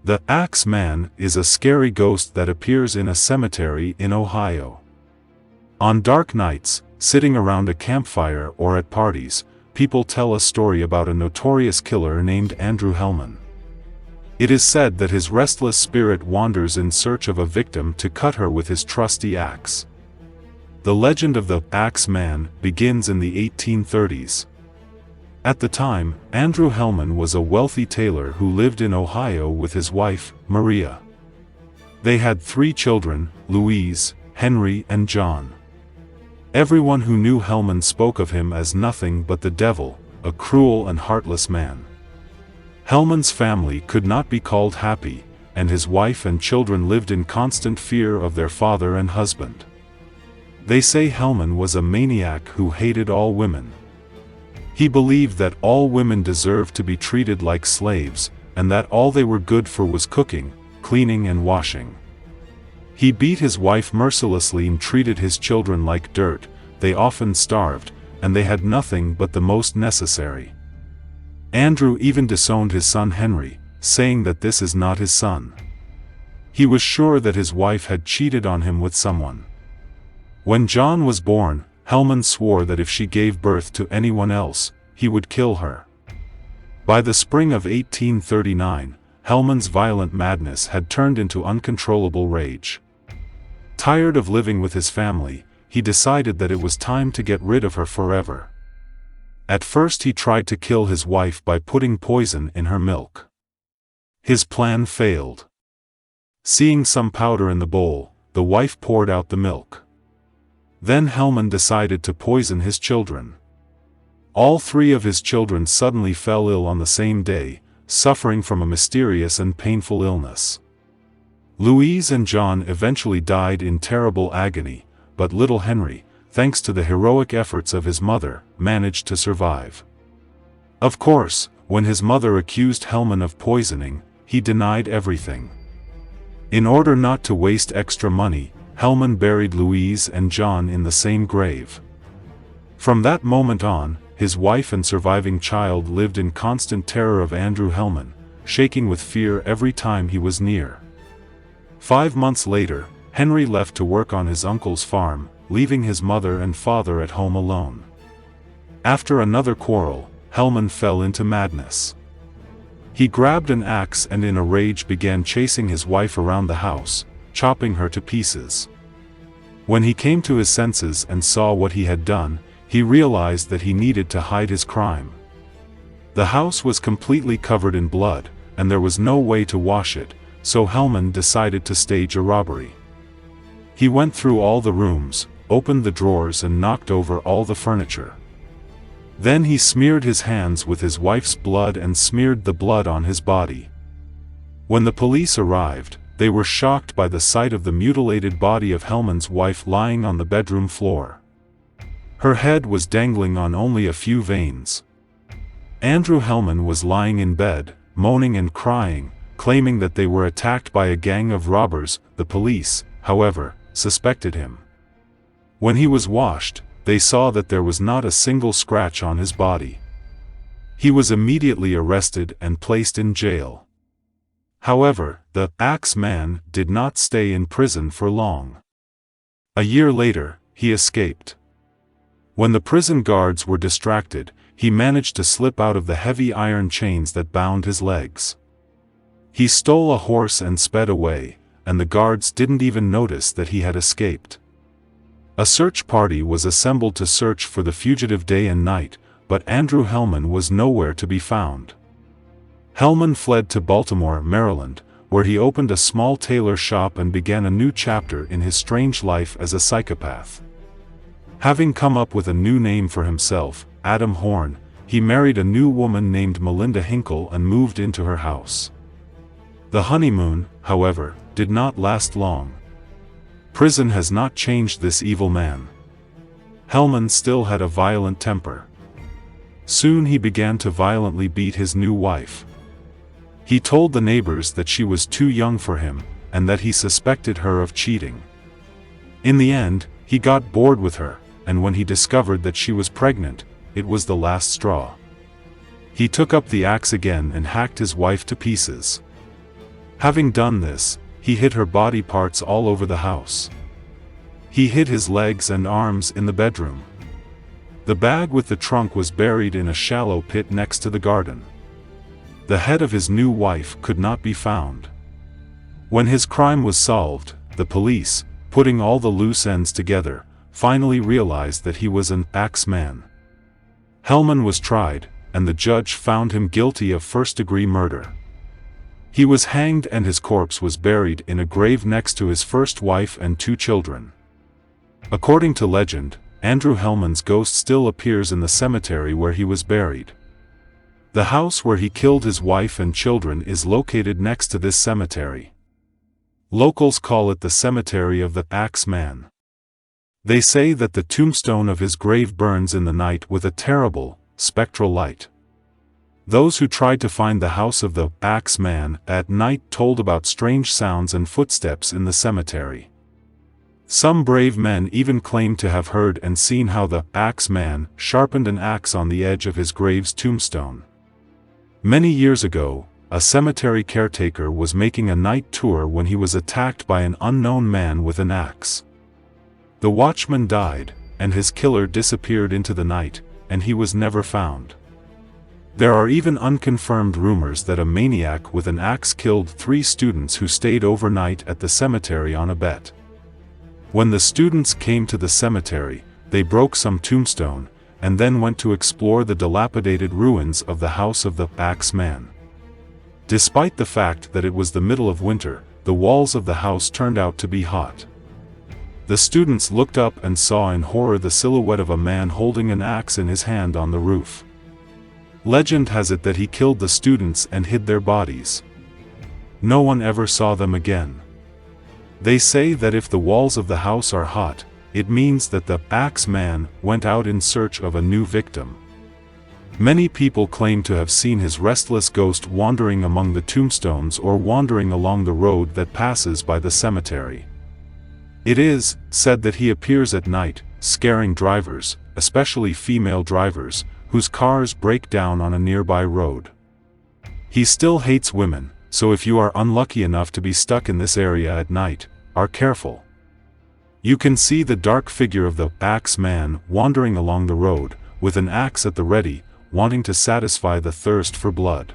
The Axe Man is a scary ghost that appears in a cemetery in Ohio. On dark nights, sitting around a campfire or at parties, people tell a story about a notorious killer named Andrew Hellman. It is said that his restless spirit wanders in search of a victim to cut her with his trusty axe. The legend of the Axe Man begins in the 1830s. At the time, Andrew Hellman was a wealthy tailor who lived in Ohio with his wife, Maria. They had 3 children, Louise, Henry and John. Everyone who knew Hellman spoke of him as nothing but the devil, a cruel and heartless man. Hellman's family could not be called happy, and his wife and children lived in constant fear of their father and husband. They say Hellman was a maniac who hated all women. He believed that all women deserved to be treated like slaves, and that all they were good for was cooking, cleaning and washing. He beat his wife mercilessly and treated his children like dirt. They often starved, and they had nothing but the most necessary. Andrew even disowned his son Henry, saying that this is not his son. He was sure that his wife had cheated on him with someone. When John was born, Hellman swore that if she gave birth to anyone else, he would kill her. By the spring of 1839, Hellman's violent madness had turned into uncontrollable rage. Tired of living with his family, he decided that it was time to get rid of her forever. At first he tried to kill his wife by putting poison in her milk. His plan failed. Seeing some powder in the bowl, the wife poured out the milk. Then Hellman decided to poison his children. All 3 of his children suddenly fell ill on the same day, suffering from a mysterious and painful illness. Louise and John eventually died in terrible agony, but little Henry, thanks to the heroic efforts of his mother, managed to survive. Of course, when his mother accused Hellman of poisoning, he denied everything. In order not to waste extra money, Hellman buried Louise and John in the same grave. From that moment on, his wife and surviving child lived in constant terror of Andrew Hellman, shaking with fear every time he was near. 5 months later, Henry left to work on his uncle's farm, leaving his mother and father at home alone. After another quarrel, Hellman fell into madness. He grabbed an axe and in a rage began chasing his wife around the house, chopping her to pieces. When he came to his senses and saw what he had done, he realized that he needed to hide his crime. The house was completely covered in blood, and there was no way to wash it, so Hellman decided to stage a robbery. He went through all the rooms, opened the drawers and knocked over all the furniture. Then he smeared his hands with his wife's blood and smeared the blood on his body. When the police arrived, they were shocked by the sight of the mutilated body of Hellman's wife lying on the bedroom floor. Her head was dangling on only a few veins. Andrew Hellman was lying in bed, moaning and crying, claiming that they were attacked by a gang of robbers. The police, however, suspected him. When he was washed, they saw that there was not a single scratch on his body. He was immediately arrested and placed in jail. However, the Axe Man did not stay in prison for long. A year later, he escaped. When the prison guards were distracted, he managed to slip out of the heavy iron chains that bound his legs. He stole a horse and sped away, and the guards didn't even notice that he had escaped. A search party was assembled to search for the fugitive day and night, but Andrew Hellman was nowhere to be found. Hellman fled to Baltimore, Maryland, where he opened a small tailor shop and began a new chapter in his strange life as a psychopath. Having come up with a new name for himself, Adam Horn, he married a new woman named Melinda Hinkle and moved into her house. The honeymoon, however, did not last long. Prison has not changed this evil man. Hellman still had a violent temper. Soon he began to violently beat his new wife. He told the neighbors that she was too young for him, and that he suspected her of cheating. In the end, he got bored with her, and when he discovered that she was pregnant, it was the last straw. He took up the axe again and hacked his wife to pieces. Having done this, he hid her body parts all over the house. He hid his legs and arms in the bedroom. The bag with the trunk was buried in a shallow pit next to the garden. The head of his new wife could not be found. When his crime was solved, the police, putting all the loose ends together, finally realized that he was an axeman. Hellman was tried, and the judge found him guilty of first-degree murder. He was hanged and his corpse was buried in a grave next to his first wife and 2 children. According to legend, Andrew Hellman's ghost still appears in the cemetery where he was buried. The house where he killed his wife and children is located next to this cemetery. Locals call it the Cemetery of the Axeman. They say that the tombstone of his grave burns in the night with a terrible, spectral light. Those who tried to find the house of the Axeman at night told about strange sounds and footsteps in the cemetery. Some brave men even claimed to have heard and seen how the Axeman sharpened an axe on the edge of his grave's tombstone. Many years ago, a cemetery caretaker was making a night tour when he was attacked by an unknown man with an axe. The watchman died, and his killer disappeared into the night, and he was never found. There are even unconfirmed rumors that a maniac with an axe killed 3 students who stayed overnight at the cemetery on a bet. When the students came to the cemetery, they broke some tombstone, and then went to explore the dilapidated ruins of the house of the Axeman. Despite the fact that it was the middle of winter, the walls of the house turned out to be hot. The students looked up and saw in horror the silhouette of a man holding an axe in his hand on the roof. Legend has it that he killed the students and hid their bodies. No one ever saw them again. They say that if the walls of the house are hot, it means that the Axeman went out in search of a new victim. Many people claim to have seen his restless ghost wandering among the tombstones or wandering along the road that passes by the cemetery. It is said that he appears at night, scaring drivers, especially female drivers, whose cars break down on a nearby road. He still hates women, so if you are unlucky enough to be stuck in this area at night, are careful. You can see the dark figure of the Axeman wandering along the road, with an axe at the ready, wanting to satisfy the thirst for blood.